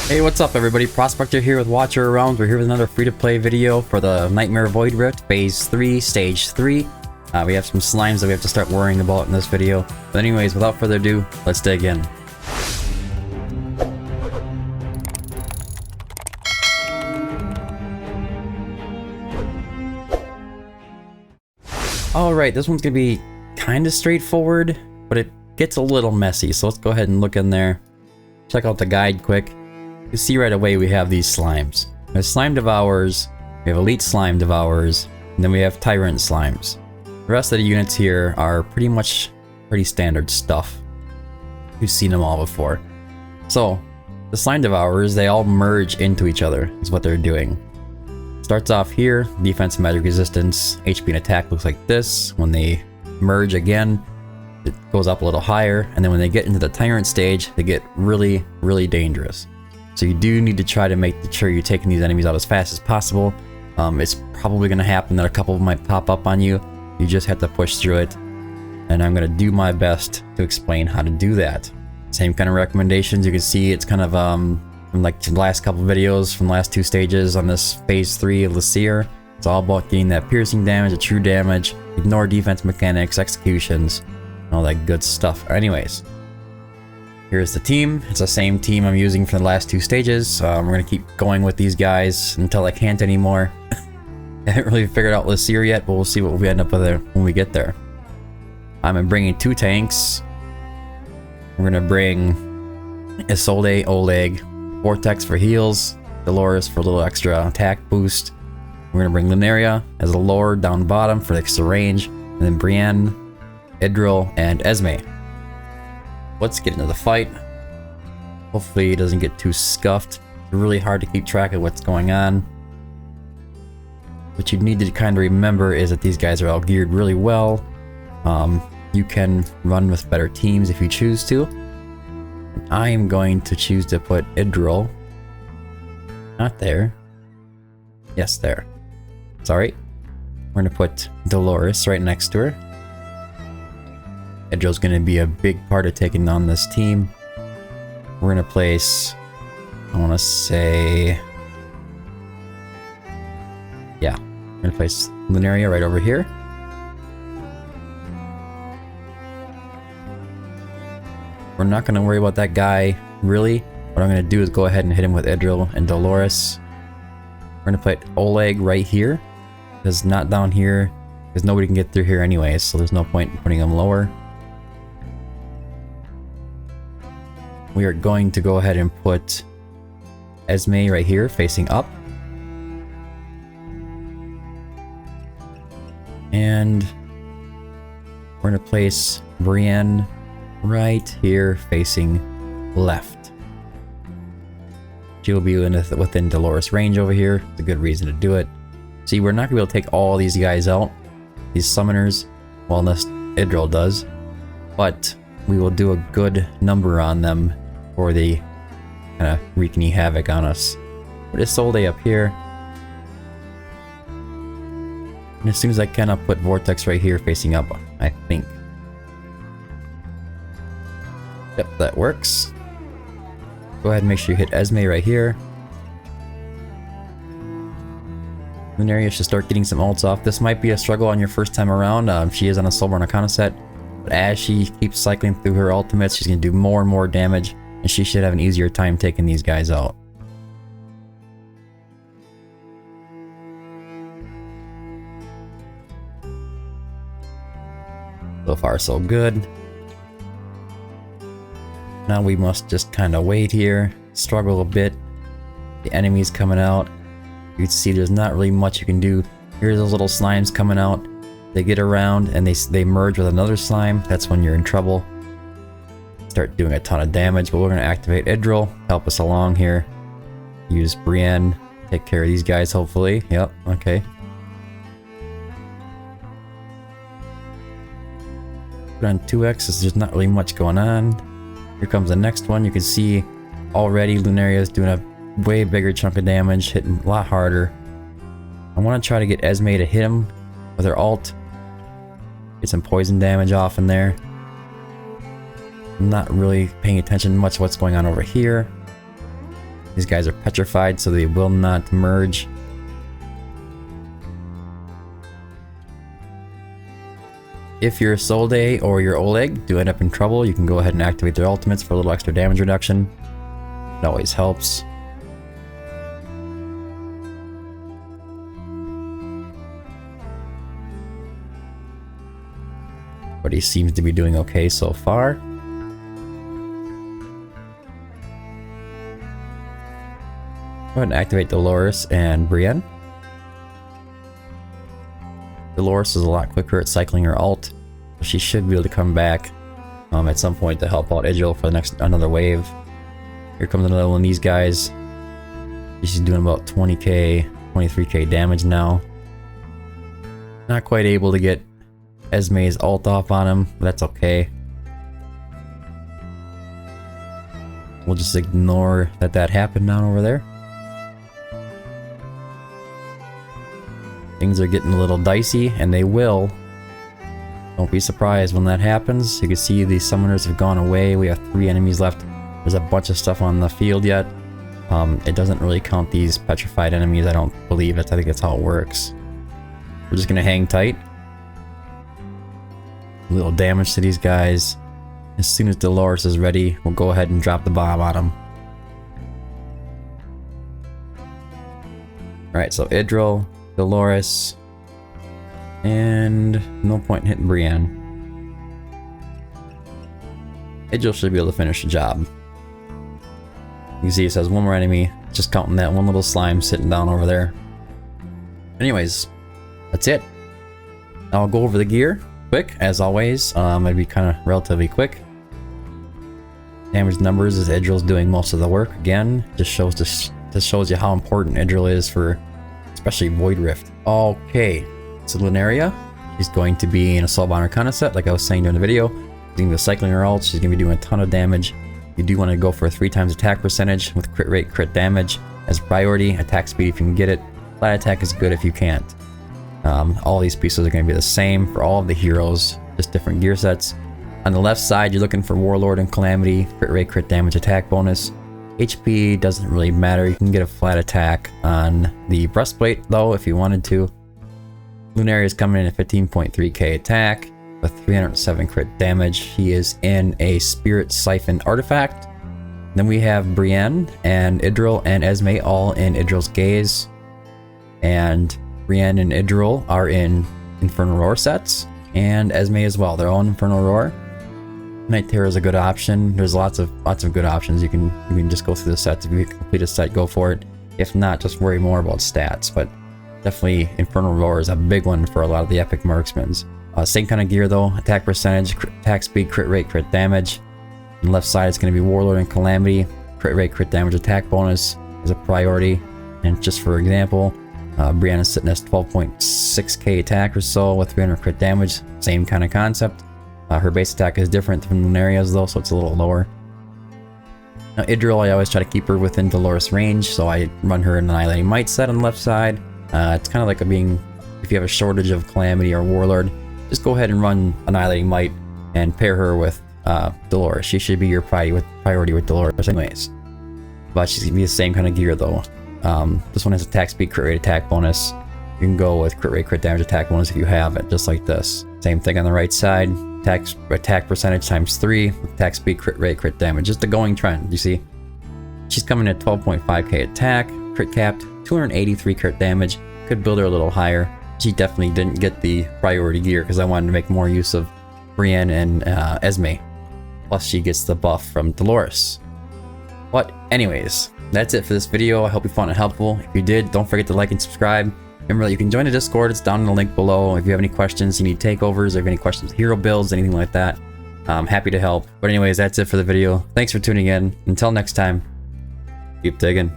Hey, what's up everybody? Prospector here with Watcher Around. We're here with another free-to-play video for the Nightmare Void Rift Phase 3, Stage 3. We have some slimes that we have to start worrying about in this video. But anyways, without further ado, let's dig in. Alright, this one's gonna be kind of straightforward, but it gets a little messy. So let's go ahead and look in there. Check out the guide quick. You see right away we have these slimes. There's slime devourers, we have elite slime devourers, and then we have tyrant slimes. The rest of the units here are pretty standard stuff. You've seen them all before. So the slime devourers, they all merge into each other is what they're doing. Starts off here, defense, magic resistance, HP and attack looks like this. When they merge again, it goes up a little higher, and then when they get into the tyrant stage, they get really dangerous. So you do need to try to make sure you're taking these enemies out as fast as possible. It's probably going to happen that a couple of them might pop up on you. You just have to push through it. And I'm going to do my best to explain how to do that. Same kind of recommendations. You can see it's kind of from like the last couple of videos from the last two stages on this Phase 3 of Laseer. It's all about getting that piercing damage, the true damage, ignore defense mechanics, executions, and all that good stuff. Anyways. Here's the team. It's the same team I'm using for the last two stages. We're going to keep going with these guys until I can't anymore. I haven't really figured out Laseer yet, but we'll see what we end up with there when we get there. I'm bringing two tanks. We're going to bring Isolde, Oleg, Vortex for heals, Dolores for a little extra attack boost. We're going to bring Lunaria as a lower down bottom for extra range, and then Brienne, Idril, and Esme. Let's get into the fight. Hopefully it doesn't get too scuffed. It's really hard to keep track of what's going on. What you need to kind of remember is that these guys are all geared really well. You can run with better teams if you choose to. I am going to choose to put Idril. Not there. Yes, there. Sorry. We're going to put Dolores right next to her. Idril's going to be a big part of taking on this team. We're going to place, I want to say, yeah, we're going to place Lunaria right over here. We're not going to worry about that guy, really. What I'm going to do is go ahead and hit him with Idril and Dolores. We're going to put Oleg right here, because not down here, because nobody can get through here anyways, so there's no point in putting him lower. We are going to go ahead and put Esme right here, facing up. And we're going to place Brienne right here, facing left. She'll be within Dolores' range over here. It's a good reason to do it. See, we're not going to be able to take all these guys out, these summoners, well, unless Idril does. But we will do a good number on them for the kind of wreaking havoc on us. Put Isolde up here. And as soon as I can, I'll put Vortex right here facing up, I think. Yep, that works. Go ahead and make sure you hit Esme right here. Lunaria should start getting some ults off. This might be a struggle on your first time around. She is on a Soulborn Arcana set. But as she keeps cycling through her ultimates, she's going to do more and more damage. And she should have an easier time taking these guys out. So far, so good. Now we must just kind of wait here, struggle a bit. The enemy's coming out. You can see there's not really much you can do. Here's those little slimes coming out. They get around and they merge with another slime. That's when you're in trouble. Start doing a ton of damage, but we're going to activate Idril, help us along here. Use Brienne, take care of these guys hopefully. Yep, okay. Put on 2x, there's not really much going on. Here comes the next one. You can see already Lunaria is doing a way bigger chunk of damage, hitting a lot harder. I want to try to get Esme to hit him with her ult. Get some poison damage off in there. I'm not really paying attention much to what's going on over here. These guys are petrified, so they will not merge. If your Solde or your Oleg do end up in trouble, you can go ahead and activate their ultimates for a little extra damage reduction. It always helps. But he seems to be doing okay so far. Go ahead and activate Dolores and Brienne. Dolores is a lot quicker at cycling her ult. She should be able to come back at some point to help out Idril for the another wave. Here comes another one of these guys. She's doing about 20k, 23k damage now. Not quite able to get Esme's ult off on him, but that's okay. We'll just ignore that happened down over there. Things are getting a little dicey, and they will. Don't be surprised when that happens. You can see the summoners have gone away. We have 3 enemies left. There's a bunch of stuff on the field yet. It doesn't really count these petrified enemies. I don't believe it. I think that's how it works. We're just gonna hang tight. A little damage to these guys. As soon as Dolores is ready, we'll go ahead and drop the bomb on them. Alright, so Idril, Dolores, and no point in hitting Brienne. Idril should be able to finish the job. You can see it says one more enemy, just counting that one little slime sitting down over there. Anyways, that's it. I'll go over the gear quick, as always. It'll be kind of relatively quick. Damage numbers is Idril's doing most of the work. Again, just shows you how important Idril is for especially Void Rift. Okay, so Lunaria, she's going to be in a Soulbound Arcana set, like I was saying during the video. She's going to be cycling her ult, she's going to be doing a ton of damage. You do want to go for a 3 times attack percentage with crit rate, crit damage as a priority. Attack speed if you can get it. Flat attack is good if you can't. All these pieces are going to be the same for all of the heroes, just different gear sets. On the left side, you're looking for Warlord and Calamity, crit rate, crit damage, attack bonus. HP doesn't really matter. You can get a flat attack on the breastplate though if you wanted to. Lunaria is coming in at 15.3k attack with 307 crit damage. He is in a Spirit Siphon artifact. Then we have Brienne and Idril and Esme all in Idril's Gaze. And Brienne and Idril are in Infernal Roar sets. And Esme as well. They're all in Infernal Roar. Night Terror is a good option. There's lots of good options. You can just go through the sets. If you complete a set, go for it. If not, just worry more about stats. But definitely Infernal Roar is a big one for a lot of the epic marksmans. Same kind of gear though. Attack percentage, attack speed, crit rate, crit damage. On the left side it's going to be Warlord and Calamity. Crit rate, crit damage, attack bonus is a priority. And just for example, Brienne is sitting at 12.6k attack or so with 300 crit damage. Same kind of concept. Her base attack is different from Lunaria's though, so it's a little lower. Now Idril, I always try to keep her within Dolores range, so I run her in an Annihilating Might set on the left side. It's kind of like if you have a shortage of Calamity or Warlord, just go ahead and run Annihilating Might and pair her with Dolores. She should be your priority with Dolores anyways. But she's going to be the same kind of gear though. This one has attack speed, crit rate, attack bonus. You can go with crit rate, crit damage, attack bonus if you have it, just like this. Same thing on the right side. Attack percentage times 3, attack speed, crit rate, crit damage. Just the going trend, you see. She's coming at 12.5k attack, crit capped, 283 crit damage. Could build her a little higher. She definitely didn't get the priority gear because I wanted to make more use of Brienne and Esme. Plus she gets the buff from Dolores. But anyways, that's it for this video. I hope you found it helpful. If you did, don't forget to like and subscribe. Remember that you can join the Discord, it's down in the link below. If you have any questions, you need takeovers, or if you have any questions, hero builds, anything like that, I'm happy to help. But anyways, that's it for the video. Thanks for tuning in. Until next time, keep digging.